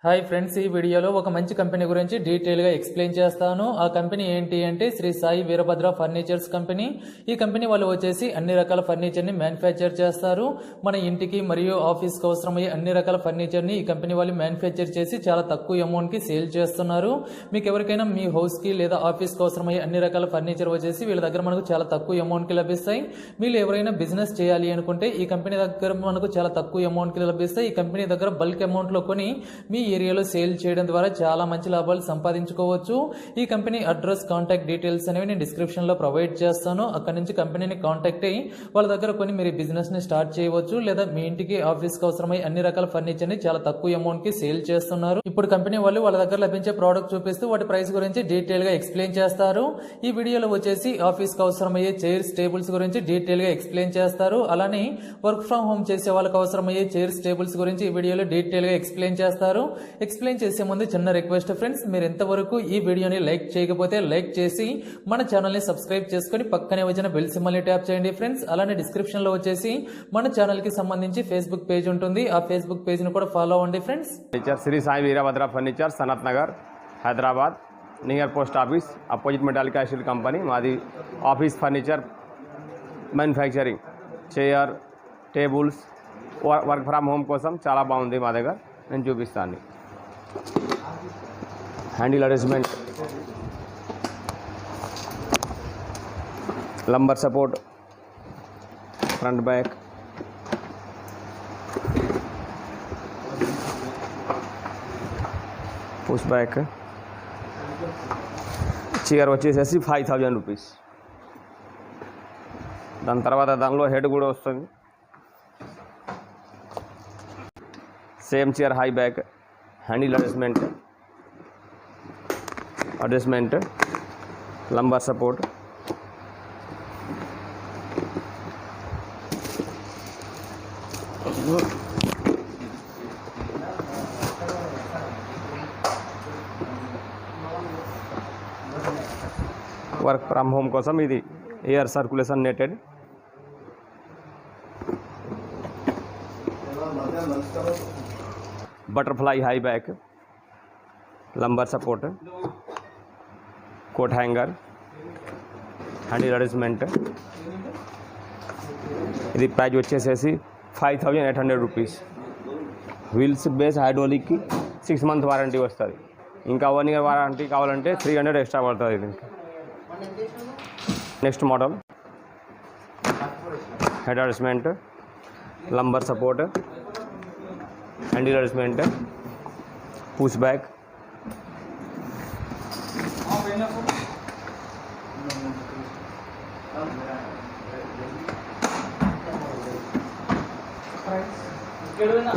Hi friends, ఈ వీడియోలో ఒక మంచి కంపెనీ గురించి డీటెయిల్గా ఎక్స్ప్లెయిన్ చేస్తాను. ఆ కంపెనీ ఏంటి అంటే శ్రీ సాయి వీరభద్ర ఫర్నిచర్స్ కంపెనీ. ఈ కంపెనీ వాళ్ళు వచ్చేసి అన్ని రకాల ఫర్నిచర్ని మ్యానుఫ్యాక్చర్ చేస్తారు. మన ఇంటికి మరియు ఆఫీస్కి అవసరమయ్యే అన్ని రకాల ఫర్నిచర్ని ఈ కంపెనీ వాళ్ళు మ్యానుఫ్యాక్చర్ చేసి చాలా తక్కువ అమౌంట్కి సేల్ చేస్తున్నారు. మీకు ఎవరికైనా మీ హౌస్కి లేదా ఆఫీస్కి అవసరమయ్యే అన్ని రకాల ఫర్నిచర్ వచ్చేసి వీళ్ళ దగ్గర మనకు చాలా తక్కువ అమౌంట్కి లభిస్తాయి. మీరు ఎవరైనా బిజినెస్ చేయాలి అనుకుంటే ఈ కంపెనీ దగ్గర మనకు చాలా తక్కువ అమౌంట్కి లభిస్తాయి. ఈ కంపెనీ దగ్గర బల్క్ అమౌంట్లో కొని మీ ఏరియాలో సేల్ చేయడం ద్వారా చాలా మంచి లాభాలు సంపాదించుకోవచ్చు. ఈ కంపెనీ అడ్రస్, కాంటాక్ట్ డీటెయిల్స్ అనేవి నేను డిస్క్రిప్షన్ లో ప్రొవైడ్ చేస్తాను. అక్కడ నుంచి కంపెనీని కాంటాక్ట్ అయ్యి వాళ్ళ దగ్గర కొని మీరు బిజినెస్ ని స్టార్ట్ చేయవచ్చు. లేదా మీ ఇంటికి ఆఫీస్ కి అవసరమై అన్ని రకాల ఫర్నిచర్ ని చాలా తక్కువ అమౌంట్ కి సేల్ చేస్తున్నారు. ఇప్పుడు కంపెనీ వాళ్ళు వాళ్ళ దగ్గర లభించే ప్రోడక్ట్ చూపిస్తూ వాటి ప్రైస్ గురించి డీటెయిల్ గా ఎక్స్ప్లెయిన్ చేస్తారు. ఈ వీడియోలో వచ్చేసి ఆఫీస్ కి అవసరమయ్యే చైర్స్, టేబుల్స్ గురించి డీటెయిల్ గా ఎక్స్ప్లెయిన్ చేస్తారు. అలానే వర్క్ ఫ్రం హోమ్ చేసే వాళ్ళకి అవసరమయ్యే చైర్స్, టేబుల్స్ గురించి ఈ వీడియోలో డీటెయిల్ గా ఎక్స్ప్లెయిన్ చేస్తారు. ఎక్స్ప్లెయిన్ చేసే ముందు చిన్న రిక్వెస్ట్ ఫ్రెండ్స్, మీరు ఎంతవరకు ఈ వీడియోని లైక్ చేయకపోతే లైక్ చేసి మన ఛానల్ ని సబ్స్క్రైబ్ చేసుకుని పక్కనే వచ్చిన బెల్ సింబల్ ని ట్యాప్ చేయండి ఫ్రెండ్స్. అలానే డిస్క్రిప్షన్ లో వచ్చేసి మన ఛానల్ కి సంబంధించి ఫేస్బుక్ పేజ్ ఉంటుంది. ఆ ఫేస్బుక్ పేజ్ ని కూడా ఫాలో అవ్వండి friends. Shri Sai Veerabhadra furniture, Sanath Nagar, Hyderabad, near post office, opposite metallic steel company. మాది office furniture manufacturing, chair, tables, work from home కోసం చాలా బాగుంది మా దగ్గర. నేను చూపిస్తాను. Handle arrangement, lumbar support, front back, push back. Chair వచ్చేసేసి 5000 రూపీస్. దాని తర్వాత దానిలో హెడ్ కూడా వస్తుంది. Same chair, high back, handle adjustment, lumbar support, work from home కోసం ఇది air circulation netted. Butterfly high back, lumbar support, coat hanger, handle arrangement. ఇది price వచ్చేసేసి 5800 రూపీస్. వీల్స్ బేస్ హైడ్రోలిక్కి 6 months వారంటీ వస్తుంది. ఇంకా 1 year వారంటీ కావాలంటే 300 extra పడుతుంది దీనికి. Next model, head arrangement, lumbar support, handle arrangement, push back.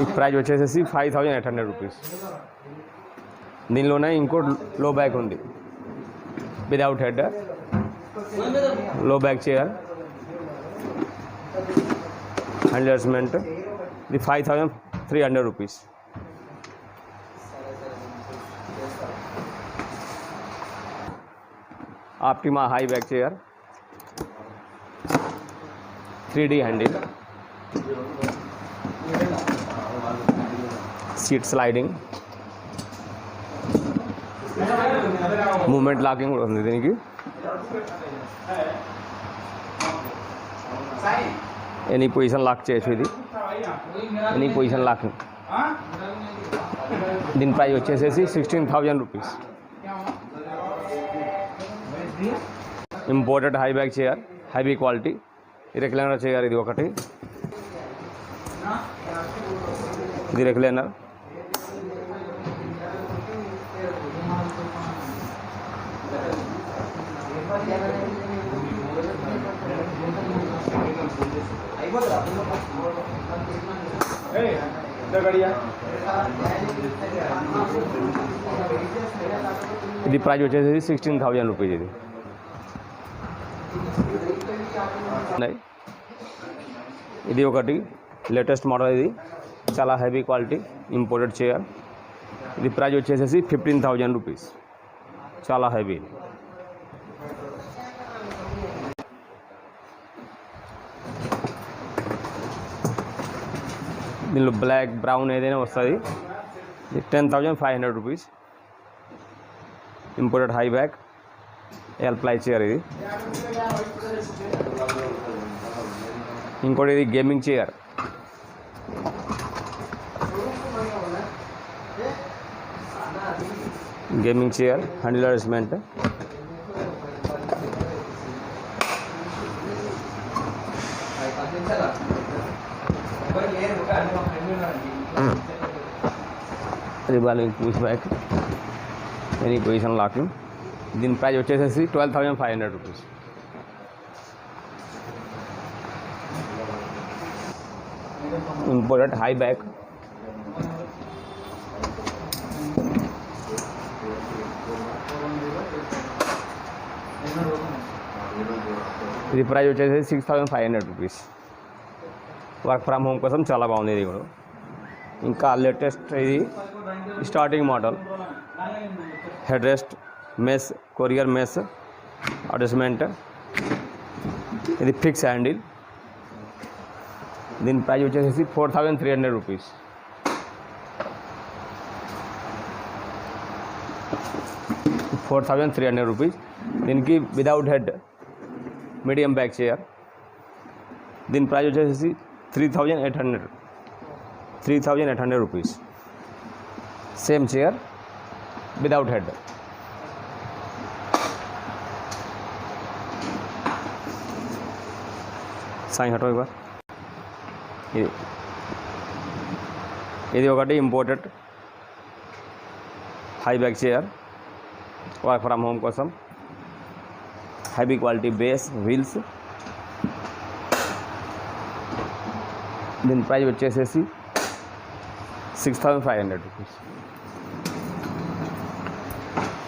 ఈ price వచ్చేసేసి 5800 రూపీస్. దీనిలోనే ఇంకో లో బ్యాక్ ఉంది, without head, low back chair, handle arrangement. ఇది 5300 rupees. Optima high back chair, 3D handle, seat sliding, movement locking కూడా ఉంది దీనికి. Any position lock చేయొచ్చు. ఇది ఎనీ పొజిషన్ లాకింగ్. దీని ప్రైస్ వచ్చేసేసి 16000 rupees. Imported high back chair, heavy quality, recliner chair. ఇది ఒకటి, ఇది రెక్లైనర్. ఇది ప్రైజ్ వచ్చేసి 16000 రూపీస్. ఇది ఒకటి లేటెస్ట్ మోడల్. ఇది చాలా హెవీ క్వాలిటీ ఇంపోర్టెడ్ చైర్. ఇది ప్రైజ్ వచ్చేసేసి 15000 రూపీస్. చాలా హెవీ. దీనిలో బ్లాక్, బ్రౌన్ ఏదైనా వస్తుంది. 10,500 rupees. Imported high back L ply chair ఇది. ఇంకోటి ఇది gaming chair. Gaming chair handle adjustment. Revolving push back any position locking. దీని ప్రైస్ వచ్చేసేసి 12,500 రూపీస్. Imported high back. ఇది ప్రైస్ వచ్చేసి 6,500 రూపీస్. వర్క్ ఫ్రమ్ హోమ్ కోసం చాలా బాగుంది ఇది కూడా. ఇంకా లేటెస్ట్ ఇది starting model head rest mesh courier mesh adjustment. ఇది ఫిక్స్ హ్యాండిల్. దీని ప్రైస్ వచ్చేసి 4,300 రూపీస్. దీనికి without head medium back chair. దీని ప్రైస్ వచ్చేసి 3,800 rupees. Same chair without head. సాయి హటో ఇవ్వ. ఇది ఒకటి imported high back chair work from home కోసం. Heavy quality base wheels. దీని ప్రైస్ వచ్చేసేసి 6,500 రూపీస్.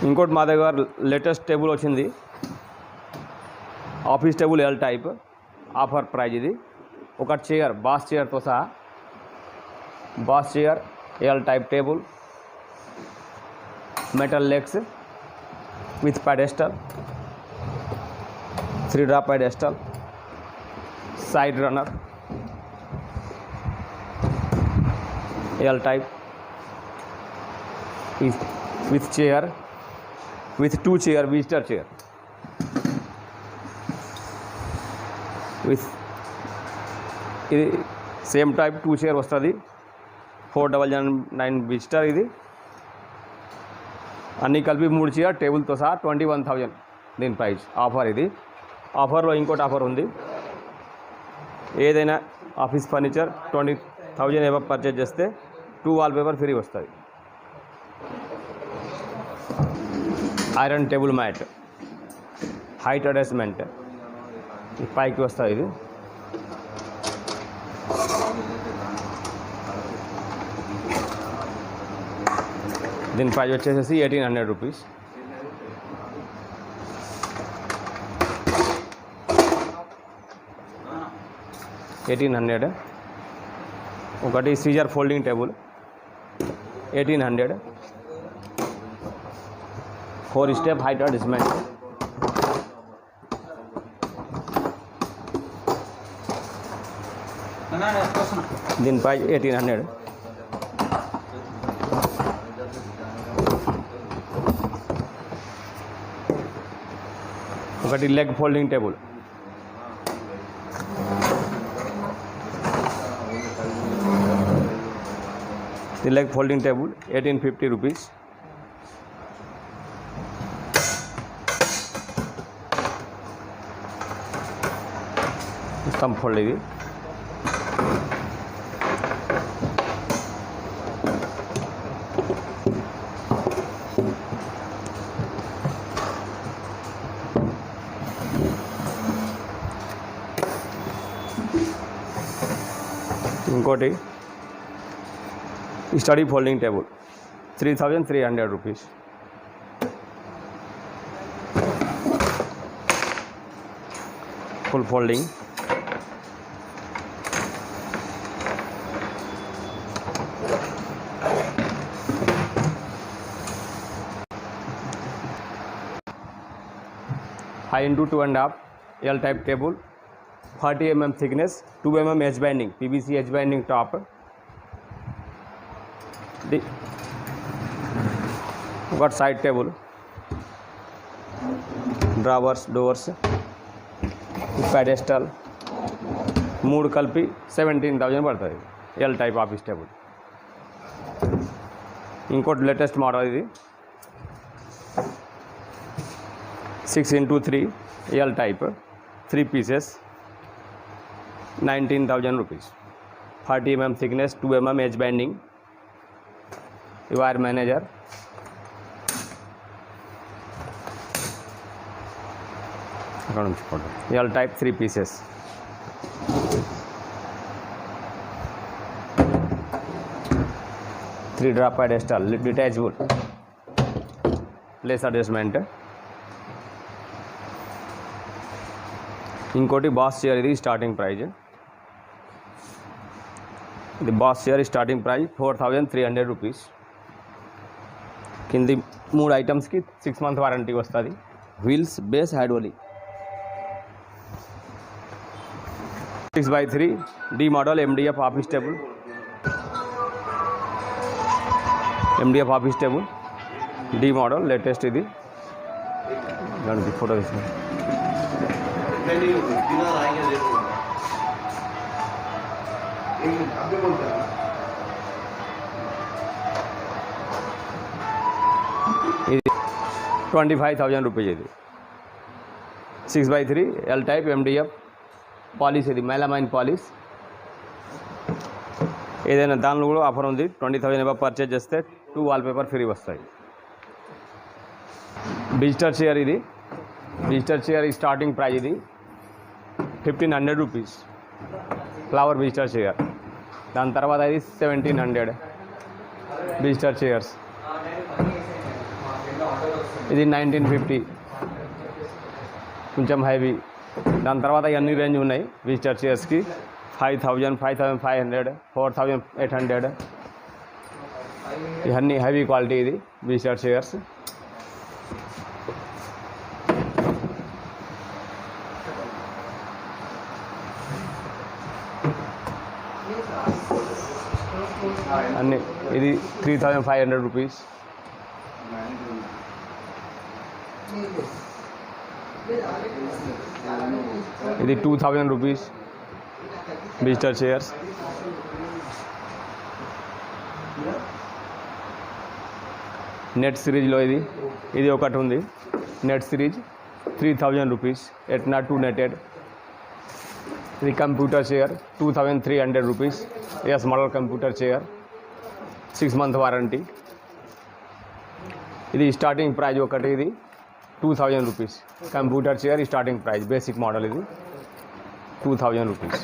ఇంకోటి మా దగ్గర లేటెస్ట్ టేబుల్ వచ్చింది office table L type. Offer price ఇది. ఒక చైర్ బాస్ చైర్తో సహా boss chair L type table metal legs with pedestal 3 drop pedestal side runner L type is with chair with 2 chair visitor chair with same type 2 chair వస్తుంది. 4,999 visitor. ఇది అన్నీ కలిపి 3 chair టేబుల్తో సహా 21,000 దీని price. Offer ఇది. ఆఫర్లో ఇంకోటి ఆఫర్ ఉంది. ఏదైనా ఆఫీస్ ఫర్నిచర్ 20,000 ఏవో పర్చేజ్ చేస్తే 2 వాల్పేపర్ ఫ్రీ వస్తుంది. Iron table mat height adjustment పైకి వస్తుంది. ఇది దీని ప్రైస్ వచ్చేసి 1,800 రూపీస్. ఒకటి scissor folding table 1,800. 4 step height adjustment. దీని ప్రైస్ 1,800. ఒకటి leg folding table the leg folding table 1,850 rupees. thumb fold ఇది. ఇంకోటి study folding table 3,300 rupees. Full folding. high into 2.5 L type table, 40 mm thickness, 2 mm edge binding, PVC edge binding top. ఒక side table, drawers, doors, pedestal, 3 కలిపి 17,000 పడుతుంది. L type office table. ఇంకోటి latest model ఇది 6x3 L type 3 pieces, 19,000 rupees. 40 mm thickness, 2 mm edge bending. Wire manager. L type 3 pieces. Three drop pedestal, detachable, place adjustment. ఇంకోటి boss chair, ఇది starting price. ఇది boss chair starting price 4,300 rupees. కింది 3 ఐటమ్స్కి 6 month warranty వస్తుంది. Wheels, base, hydraulic. 6x3 D model MDF office table. MDF office table D model latest. ఇది దానికి photo తీసుకున్నాను. ఇది 25,000 రూపీస్. ఇది 6x3 L type MDF polish. ఇది మెలమైన్ పాలిష్. ఏదైనా దానిలో కూడా ఆఫర్ ఉంది. 20,000 అబవ్ పర్చేజ్ చేస్తే 2 వాల్పేపర్ ఫ్రీ వస్తాయి. డిజిటల్ చైర్, ఇది డిజిటల్ చైర్ స్టార్టింగ్ ప్రైజ్ ఇది 1,500 రూపీస్. Flower digital chair. దాని తర్వాత ఇది 1,700 డిజిటల్ చైర్స్. ఇది 1,950, కొంచెం హెవీ. దాని తర్వాత అన్ని రేంజ్ ఉన్నాయి విజిటర్ చైర్స్కి. 5,000, 5,500, 4,800. ఇవన్నీ హెవీ క్వాలిటీ. ఇది విజిటర్ చైర్స్. అన్నీ. ఇది 3,500 రూపీస్. ఇది 2,000 రూపీస్ విజిటర్ చైర్స్. నెట్ సిరీజ్లో ఇది ఒకటి ఉంది. Net series 3,000 rupees. Etna 2 netted. ఇది computer chair 2,300 rupees. S model computer chair, 6 month warranty. ఇది స్టార్టింగ్ ప్రైజ్ ఒకటి. ఇది 2,000 rupees computer chair starting price. Basic model. ఇది 2,000 rupees.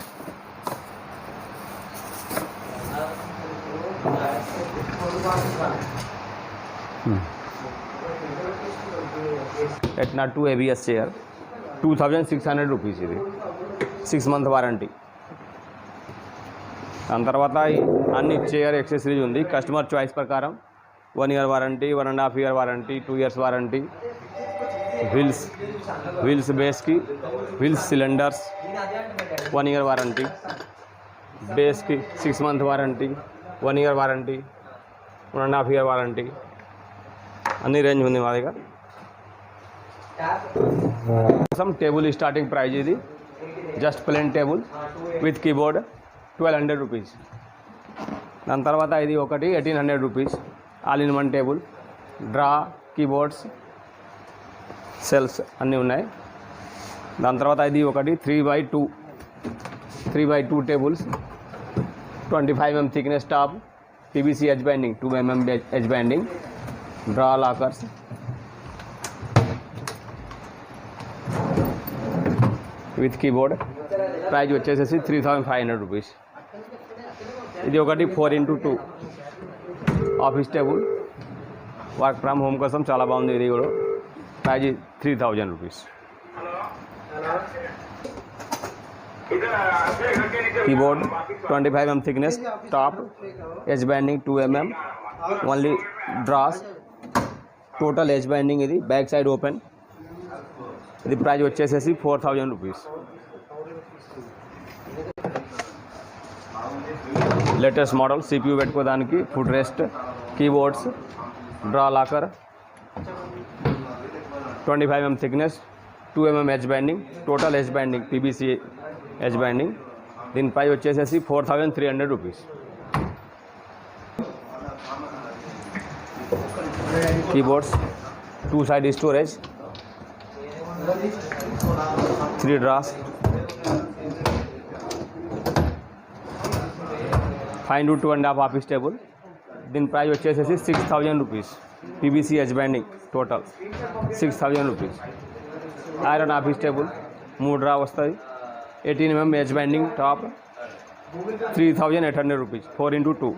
Etna 2 ABS chair 2,600 rupees. ఇది 6 month వారంటీ. దాని తర్వాత అన్ని చైర్ యాక్సెసరీస్ ఉంది. కస్టమర్ చాయిస్ ప్రకారం 1 year warranty, 1.5 year warranty, 2 years warranty. Wheels బేస్కి, వీల్స్ సిలిండర్స్ 1 year వారంటీ. బేస్కి 6 month warranty, 1 year warranty, 1.5 year warranty. అన్ని రేంజ్ ఉంది మా దగ్గర. Table starting price. ఇది just plain table with keyboard 1,200 rupees. దాని తర్వాత ఇది ఒకటి 1,800 rupees. All in one table, drawer, keyboards, సెల్స్ అన్నీ ఉన్నాయి. దాని తర్వాత ఇది ఒకటి 3x2 tables, 25 mm thickness top, PVC edge binding, 2 mm edge binding, drawer lockers. With keyboard. Price వచ్చేసేసి 3,500 రూపీస్. ఇది ఒకటి 4x2 office table, work from home కోసం చాలా బాగుంది. ఇది కూడా price 3,000 rupees. Keyboard 25 mm thickness top, edge binding 2 mm, only drawers, total edge binding. ఇది back side open. ఇది ప్రైజ్ వచ్చేసేసి 4,000 రూపీస్. లేటెస్ట్ మోడల్ CPU పెట్టుకోవడానికి, foot rest, keyboards, drawer locker, 25 mm thickness, 2 mm edge binding, total edge binding PVC edge binding. దీని price వచ్చేసేసి 4,300 rupees. Keyboards, 2 side storage, 3 drawers, 5 into 2.5 office table. దీని price వచ్చేసేసి 6,000 rupees. PVC edge binding total 6,000 rupees. Iron office table 3 draw వస్తుంది. 18 mm edge binding top 3,800 rupees. 4 into 2.